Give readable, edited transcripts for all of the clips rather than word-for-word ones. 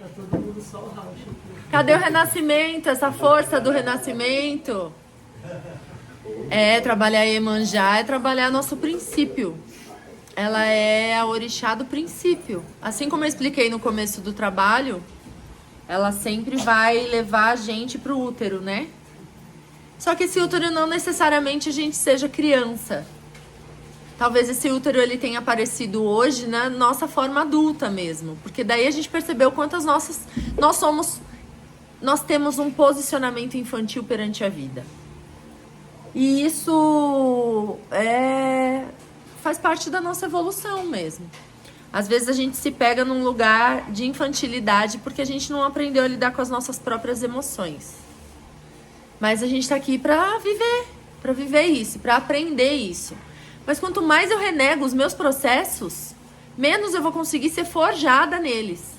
Tá todo mundo só o Rauch aqui. Cadê o renascimento? Essa força do renascimento? Trabalhar Iemanjá é trabalhar nosso princípio. Ela é a orixá do princípio. Assim como eu expliquei no começo do trabalho, ela sempre vai levar a gente pro útero, né? Só que esse útero não necessariamente a gente seja criança. Talvez esse útero ele tenha aparecido hoje na nossa forma adulta mesmo, porque daí a gente percebeu quantas nós temos um posicionamento infantil perante a vida. E isso faz parte da nossa evolução mesmo. Às vezes a gente se pega num lugar de infantilidade porque a gente não aprendeu a lidar com as nossas próprias emoções. Mas a gente tá aqui pra viver isso, pra aprender isso. Mas quanto mais eu renego os meus processos, menos eu vou conseguir ser forjada neles.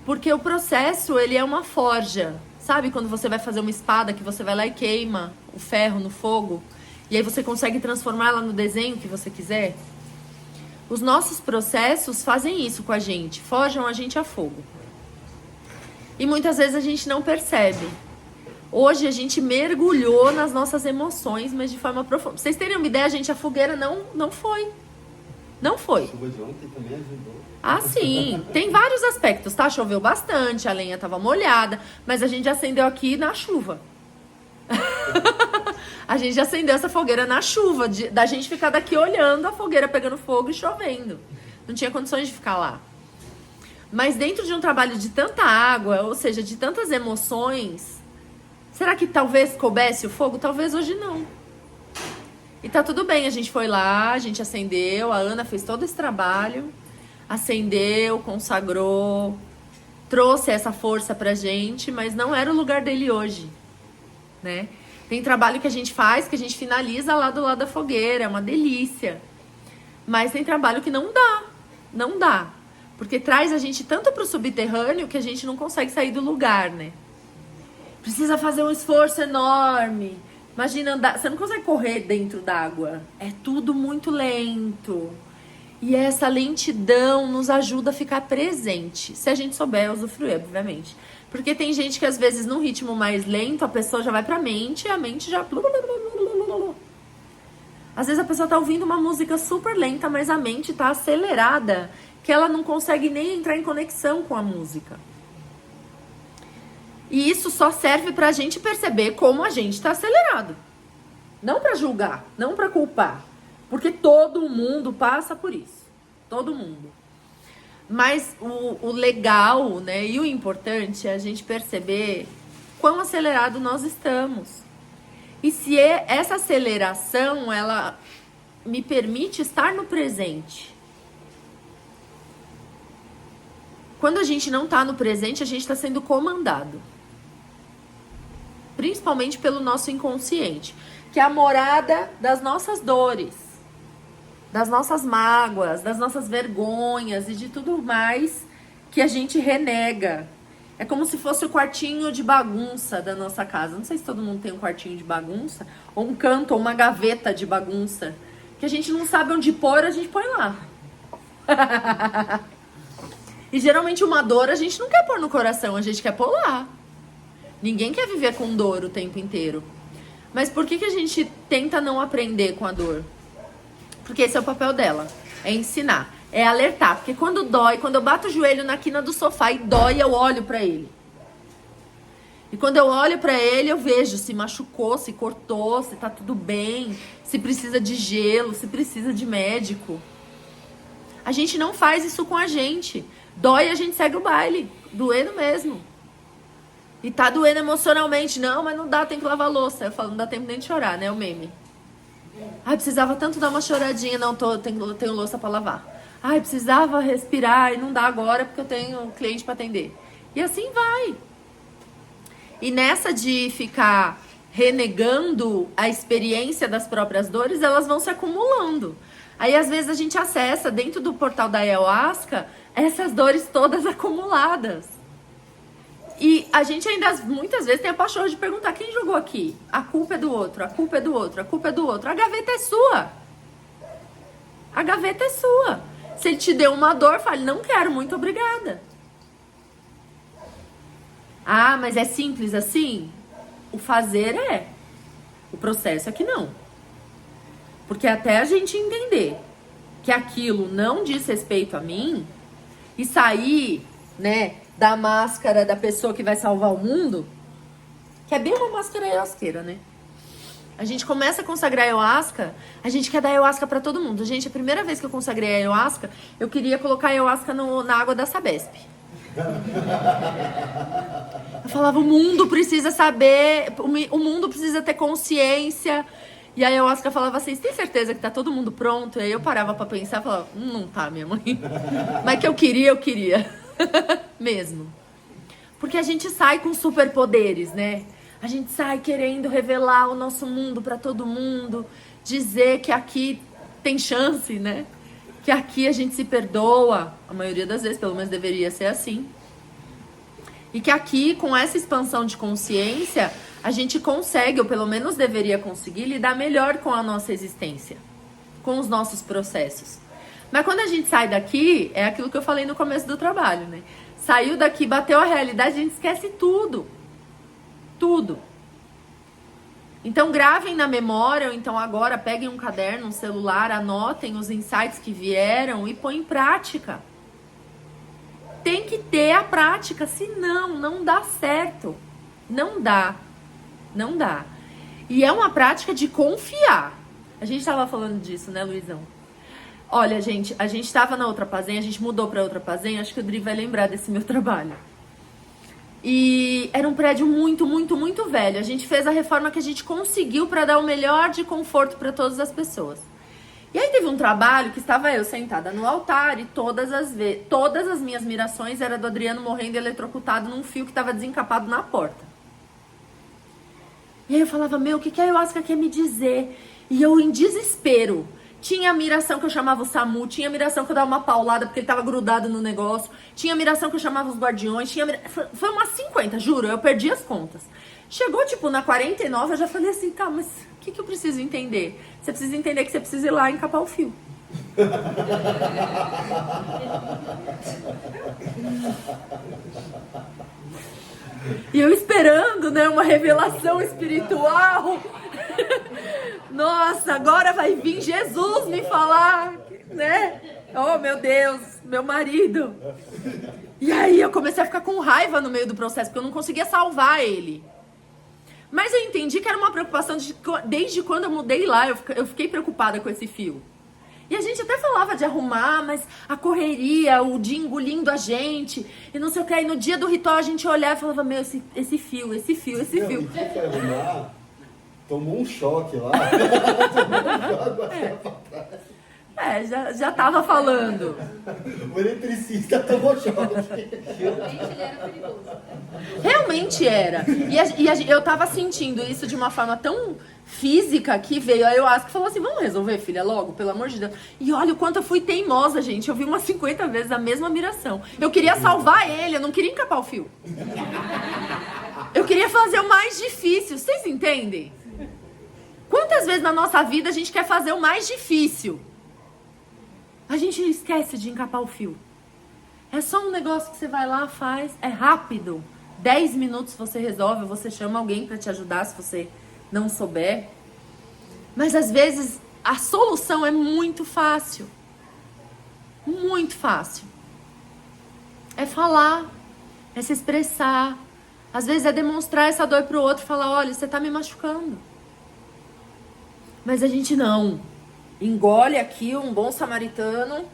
Porque o processo, ele é uma forja. Sabe quando você vai fazer uma espada que você vai lá e queima o ferro no fogo? E aí você consegue transformá-la no desenho que você quiser? Os nossos processos fazem isso com a gente, forjam a gente a fogo. E muitas vezes a gente não percebe. Hoje a gente mergulhou nas nossas emoções, mas de forma profunda. Pra vocês terem uma ideia, a fogueira não foi. Não foi. A chuva de ontem também ajudou. Ah, sim. Tem vários aspectos, tá? Choveu bastante, a lenha tava molhada, mas a gente acendeu aqui na chuva. A gente acendeu essa fogueira na chuva, da gente ficar daqui olhando a fogueira pegando fogo e chovendo. Não tinha condições de ficar lá. Mas dentro de um trabalho de tanta água, ou seja, de tantas emoções, será que talvez coubesse o fogo? Talvez hoje não. E tá tudo bem, a gente foi lá, a gente acendeu, a Ana fez todo esse trabalho, acendeu, consagrou, trouxe essa força pra gente, mas não era o lugar dele hoje, né? Tem trabalho que a gente faz, que a gente finaliza lá do lado da fogueira, é uma delícia. Mas tem trabalho que não dá. Porque traz a gente tanto pro subterrâneo que a gente não consegue sair do lugar, né? Precisa fazer um esforço enorme. Imagina andar, você não consegue correr dentro d'água. É tudo muito lento. E essa lentidão nos ajuda a ficar presente. Se a gente souber usufruir, obviamente. Porque tem gente que às vezes num ritmo mais lento, a pessoa já vai pra mente e a mente já... Às vezes a pessoa tá ouvindo uma música super lenta, mas a mente tá acelerada, que ela não consegue nem entrar em conexão com a música. E isso só serve pra gente perceber como a gente tá acelerado. Não pra julgar, não pra culpar. Porque todo mundo passa por isso. Todo mundo. Mas o legal, né, e o importante é a gente perceber quão acelerado nós estamos. E se essa aceleração, ela me permite estar no presente. Quando a gente não tá no presente, a gente tá sendo comandado. Principalmente pelo nosso inconsciente, que é a morada das nossas dores, das nossas mágoas, das nossas vergonhas e de tudo mais que a gente renega. É como se fosse o quartinho de bagunça da nossa casa. Não sei se todo mundo tem um quartinho de bagunça, ou um canto, ou uma gaveta de bagunça, que a gente não sabe onde pôr, a gente põe lá. E geralmente uma dor a gente não quer pôr no coração, a gente quer pôr lá. Ninguém quer viver com dor o tempo inteiro. Mas por que a gente tenta não aprender com a dor? Porque esse é o papel dela. É ensinar. É alertar. Porque quando dói, quando eu bato o joelho na quina do sofá e dói, eu olho pra ele. E quando eu olho pra ele, eu vejo se machucou, se cortou, se tá tudo bem, se precisa de gelo, se precisa de médico. A gente não faz isso com a gente. Dói, a gente segue o baile. Doendo mesmo. E tá doendo emocionalmente. Não, mas não dá tempo de lavar a louça. Eu falo, não dá tempo nem de chorar, né? O meme. Ai, precisava tanto dar uma choradinha. Não, tenho louça pra lavar. Ai, precisava respirar e não dá agora porque eu tenho um cliente pra atender. E assim vai. E nessa de ficar renegando a experiência das próprias dores, elas vão se acumulando. Aí, às vezes, a gente acessa dentro do portal da Ayahuasca essas dores todas acumuladas. E a gente ainda, muitas vezes, tem a pachorra de perguntar, quem jogou aqui? A culpa é do outro, a culpa é do outro, a culpa é do outro. A gaveta é sua. A gaveta é sua. Se ele te deu uma dor, fale, não quero, muito obrigada. Ah, mas é simples assim? O fazer é. O processo é que não. Porque até a gente entender que aquilo não diz respeito a mim e sair, né, da máscara da pessoa que vai salvar o mundo, que é bem uma máscara ayahuasqueira, né? A gente começa a consagrar ayahuasca, a gente quer dar ayahuasca pra todo mundo. Gente, a primeira vez que eu consagrei ayahuasca, eu queria colocar ayahuasca na água da Sabesp. Eu falava, o mundo precisa saber, o mundo precisa ter consciência. E a ayahuasca falava assim, você tem certeza que tá todo mundo pronto? E aí eu parava pra pensar e falava, não tá, minha mãe. Mas que eu queria. Mesmo. Porque a gente sai com superpoderes, né? A gente sai querendo revelar o nosso mundo pra todo mundo. Dizer que aqui tem chance, né? Que aqui a gente se perdoa. A maioria das vezes, pelo menos deveria ser assim. E que aqui, com essa expansão de consciência, a gente consegue, ou pelo menos deveria conseguir, lidar melhor com a nossa existência. Com os nossos processos. Mas quando a gente sai daqui, é aquilo que eu falei no começo do trabalho, né? Saiu daqui, bateu a realidade, a gente esquece tudo. Tudo. Então gravem na memória, ou então agora peguem um caderno, um celular, anotem os insights que vieram e põem em prática. Tem que ter a prática, senão não dá certo. Não dá. Não dá. E é uma prática de confiar. A gente estava falando disso, né, Luizão? Olha, gente, a gente estava na outra Pazenha, a gente mudou para outra Pazenha, acho que o Dri vai lembrar desse meu trabalho. E era um prédio muito, muito, muito velho. A gente fez a reforma que a gente conseguiu para dar o melhor de conforto para todas as pessoas. E aí teve um trabalho que estava eu sentada no altar e todas as minhas mirações era do Adriano morrendo eletrocutado num fio que estava desencapado na porta. E aí eu falava, meu, o que a ayahuasca quer me dizer? E eu em desespero. Tinha a miração que eu chamava o SAMU, tinha a miração que eu dava uma paulada porque ele tava grudado no negócio, tinha a miração que eu chamava os guardiões, foi umas 50, juro, eu perdi as contas. Chegou, tipo, na 49, eu já falei assim, tá, mas o que eu preciso entender? Você precisa entender que você precisa ir lá e encapar o fio. E eu esperando, né, uma revelação espiritual. Nossa, agora vai vir Jesus me falar, né? Oh, meu Deus, meu marido. E aí eu comecei a ficar com raiva no meio do processo, porque eu não conseguia salvar ele. Mas eu entendi que era uma preocupação desde quando eu mudei lá, eu fiquei preocupada com esse fio. E a gente até falava de arrumar, mas a correria, o dia engolindo a gente, e não sei o que. Aí no dia do ritual a gente olhava e falava, meu, esse fio. Não, e quem foi arrumar, tomou um choque lá. Já tava falando. O eletricista tomou choque. Realmente ele era perigoso. Realmente era. Eu tava sentindo isso de uma forma tão física que veio a ayahuasca e falou assim, vamos resolver, filha, logo, pelo amor de Deus. E olha o quanto eu fui teimosa, gente. Eu vi umas 50 vezes a mesma miração. Eu queria salvar ele, eu não queria encapar o fio. Eu queria fazer o mais difícil. Vocês entendem? Quantas vezes na nossa vida a gente quer fazer o mais difícil? A gente esquece de encapar o fio. É só um negócio que você vai lá, faz, é rápido. 10 minutos você resolve, você chama alguém para te ajudar se você não souber. Mas às vezes a solução é muito fácil. Muito fácil. É falar, é se expressar. Às vezes é demonstrar essa dor pro outro e falar, olha, você tá me machucando. Mas a gente não. Engole aqui um bom samaritano.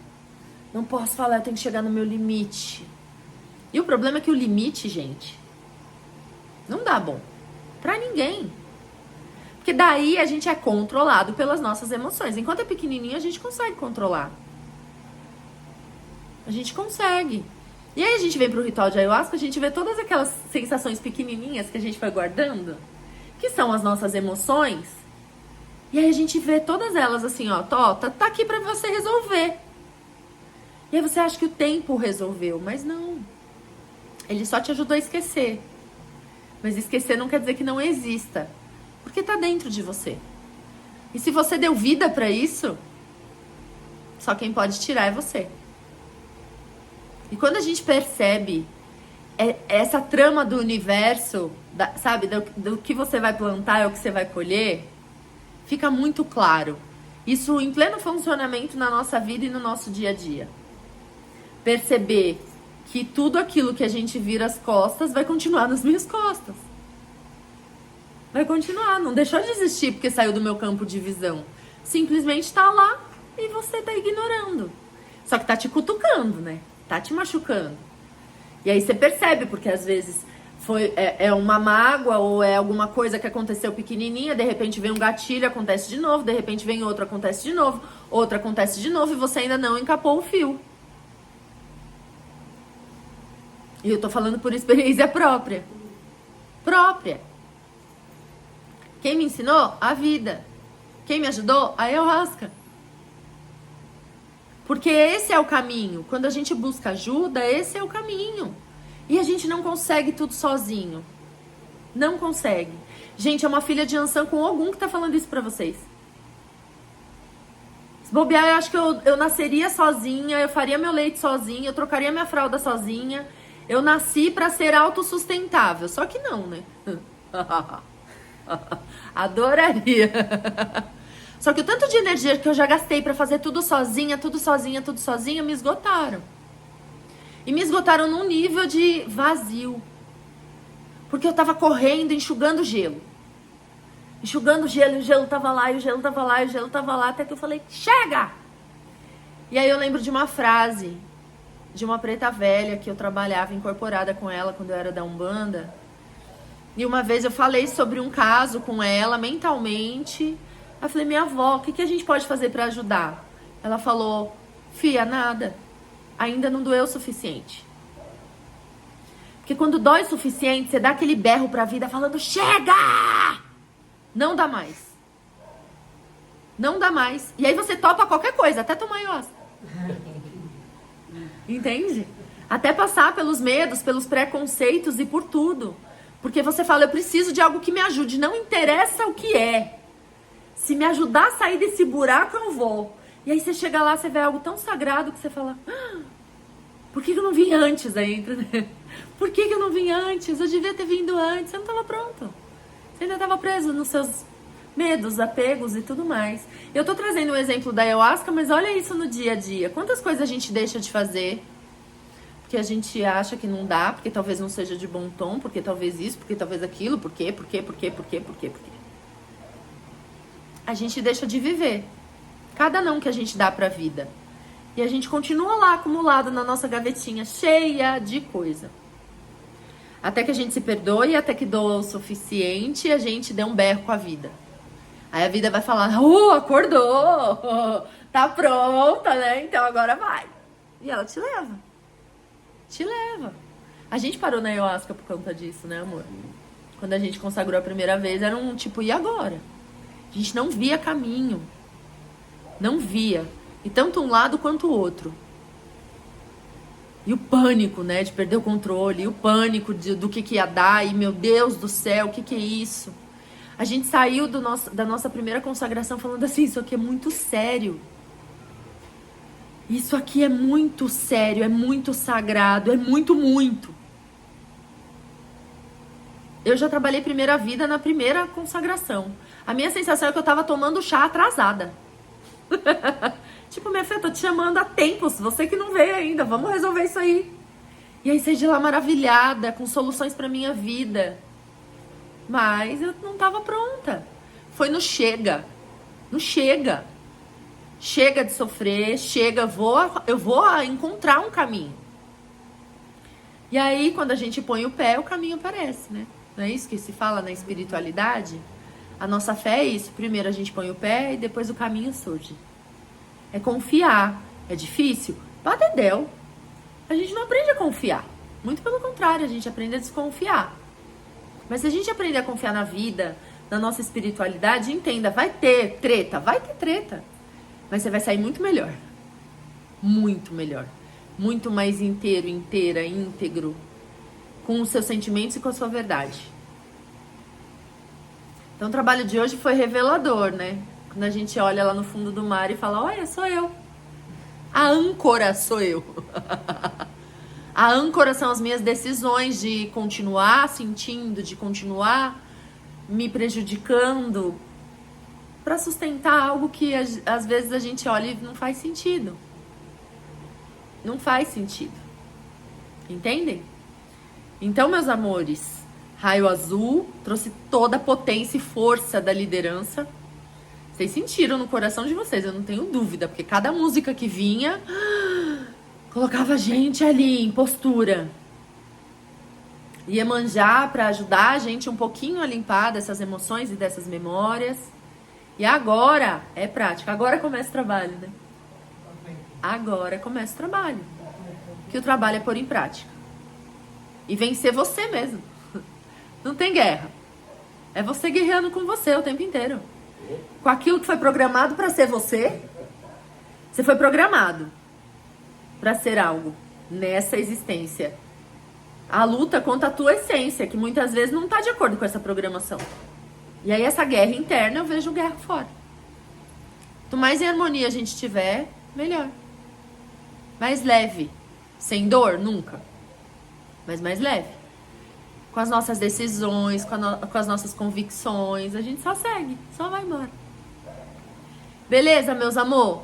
Não posso falar, eu tenho que chegar no meu limite. E o problema é que o limite, gente, não dá bom pra ninguém. Porque daí a gente é controlado pelas nossas emoções. Enquanto é pequenininho, a gente consegue controlar. A gente consegue. E aí a gente vem pro ritual de ayahuasca, a gente vê todas aquelas sensações pequenininhas que a gente vai guardando, que são as nossas emoções. E aí a gente vê todas elas assim, ó, tá aqui pra você resolver. E aí você acha que o tempo resolveu, mas não. Ele só te ajudou a esquecer. Mas esquecer não quer dizer que não exista. Porque tá dentro de você. E se você deu vida pra isso, só quem pode tirar é você. E quando a gente percebe essa trama do universo, sabe, do que você vai plantar é o que você vai colher, fica muito claro. Isso em pleno funcionamento na nossa vida e no nosso dia a dia. Perceber que tudo aquilo que a gente vira as costas vai continuar nas minhas costas. Vai continuar, não deixou de existir porque saiu do meu campo de visão. Simplesmente tá lá e você tá ignorando. Só que tá te cutucando, né? Tá te machucando. E aí você percebe, porque às vezes é uma mágoa ou é alguma coisa que aconteceu pequenininha, de repente vem um gatilho, acontece de novo, de repente vem outro, acontece de novo, outro acontece de novo e você ainda não encapou o fio. E eu tô falando por experiência própria. Própria. Quem me ensinou? A vida. Quem me ajudou? A ayahuasca. Porque esse é o caminho. Quando a gente busca ajuda, esse é o caminho. E a gente não consegue tudo sozinho. Não consegue. Gente, é uma filha de Ansan com Ogum que tá falando isso pra vocês. Se bobear, eu acho que eu nasceria sozinha, eu faria meu leite sozinha, eu trocaria minha fralda sozinha. Eu nasci pra ser autossustentável. Só que não, né? Adoraria. Só que o tanto de energia que eu já gastei pra fazer tudo sozinha, me esgotaram. E me esgotaram num nível de vazio. Porque eu tava correndo, enxugando gelo. Enxugando gelo, e o gelo tava lá, e o gelo tava lá, e o gelo tava lá, até que eu falei, chega! E aí eu lembro de uma frase de uma preta velha que eu trabalhava incorporada com ela quando eu era da Umbanda. E uma vez eu falei sobre um caso com ela mentalmente. Eu falei, minha avó, o que a gente pode fazer pra ajudar? Ela falou, fia, nada. Ainda não doeu o suficiente. Porque quando dói o suficiente, você dá aquele berro pra vida falando, chega! Não dá mais. Não dá mais. E aí você topa qualquer coisa, até tomar ayahuasca. Entende? Até passar pelos medos, pelos preconceitos e por tudo. Porque você fala, eu preciso de algo que me ajude. Não interessa o que é. Se me ajudar a sair desse buraco, eu vou. E aí você chega lá, você vê algo tão sagrado que você fala, por que eu não vim antes aí? Por que eu não vim antes? Eu devia ter vindo antes. Você não estava pronto. Você ainda estava preso nos seus medos, apegos e tudo mais. Eu tô trazendo um exemplo da ayahuasca, mas olha isso no dia a dia. Quantas coisas a gente deixa de fazer porque a gente acha que não dá, porque talvez não seja de bom tom, porque talvez isso, porque talvez aquilo, por quê? A gente deixa de viver. Cada não que a gente dá pra vida. E a gente continua lá acumulado na nossa gavetinha, cheia de coisa. Até que a gente se perdoe, até que doa o suficiente e a gente dê um berro com a vida. Aí a vida vai falar, acordou, tá pronta, né? Então agora vai. E ela te leva. Te leva. A gente parou na ayahuasca por conta disso, né, amor? Quando a gente consagrou a primeira vez, era um tipo, e agora? A gente não via caminho. Não via. E tanto um lado quanto o outro. E o pânico, né, de perder o controle. E o pânico do que ia dar. E, meu Deus do céu, o que é isso? A gente saiu da nossa primeira consagração falando assim, isso aqui é muito sério. Isso aqui é muito sério, é muito sagrado, é muito. Eu já trabalhei primeira vida na primeira consagração. A minha sensação é que eu tava tomando chá atrasada. Tipo, minha filha, tô te chamando há tempos, você que não veio ainda, vamos resolver isso aí. E aí saí de lá maravilhada, com soluções pra minha vida. Mas eu não tava pronta. Foi no chega. No chega. Chega de sofrer, chega, eu vou encontrar um caminho. E aí, quando a gente põe o pé, o caminho aparece, né? Não é isso que se fala na espiritualidade? A nossa fé é isso. Primeiro a gente põe o pé e depois o caminho surge. É confiar. É difícil? Badedéu. A gente não aprende a confiar. Muito pelo contrário, a gente aprende a desconfiar. Mas se a gente aprender a confiar na vida, na nossa espiritualidade, entenda, vai ter treta. Mas você vai sair muito melhor. Muito melhor. Muito mais inteiro, inteira, íntegro. Com os seus sentimentos e com a sua verdade. Então o trabalho de hoje foi revelador, né? Quando a gente olha lá no fundo do mar e fala, olha, sou eu. A âncora sou eu. A âncora são as minhas decisões de continuar sentindo, de continuar me prejudicando para sustentar algo que às vezes a gente olha e não faz sentido. Não faz sentido. Entendem? Então, meus amores, Raio Azul trouxe toda a potência e força da liderança. Vocês sentiram no coração de vocês, eu não tenho dúvida, porque cada música que vinha colocava a gente ali em postura. Iemanjá para ajudar a gente um pouquinho a limpar dessas emoções e dessas memórias. E agora é prática, agora começa o trabalho, né? Agora começa o trabalho. Que o trabalho é pôr em prática. E vencer você mesmo. Não tem guerra. É você guerreando com você o tempo inteiro. Com aquilo que foi programado para ser você. Você foi programado para ser algo nessa existência. A luta contra a tua essência, que muitas vezes não está de acordo com essa programação. E aí essa guerra interna, eu vejo guerra fora. Quanto mais em harmonia a gente tiver, melhor. Mais leve. Sem dor, nunca. Mas mais leve. Com as nossas decisões, com as nossas convicções, a gente só segue, só vai embora. Beleza, meus amor?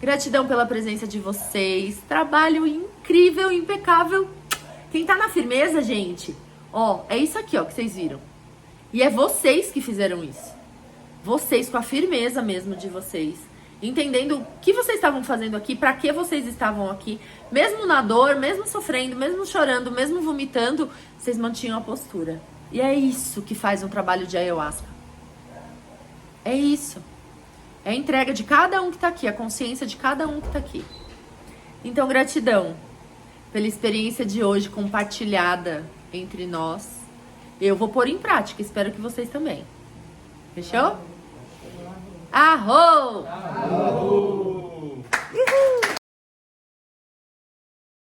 Gratidão pela presença de vocês. Trabalho incrível, impecável. Quem tá na firmeza, gente, ó, é isso aqui, ó, que vocês viram. E é vocês que fizeram isso. Vocês, com a firmeza mesmo de vocês. Entendendo o que vocês estavam fazendo aqui, pra que vocês estavam aqui. Mesmo na dor, mesmo sofrendo, mesmo chorando, mesmo vomitando, vocês mantinham a postura. E é isso que faz um trabalho de ayahuasca. É isso. É a entrega de cada um que tá aqui, a consciência de cada um que tá aqui. Então, gratidão pela experiência de hoje compartilhada entre nós. Eu vou pôr em prática, espero que vocês também. Fechou? Arro! Arro!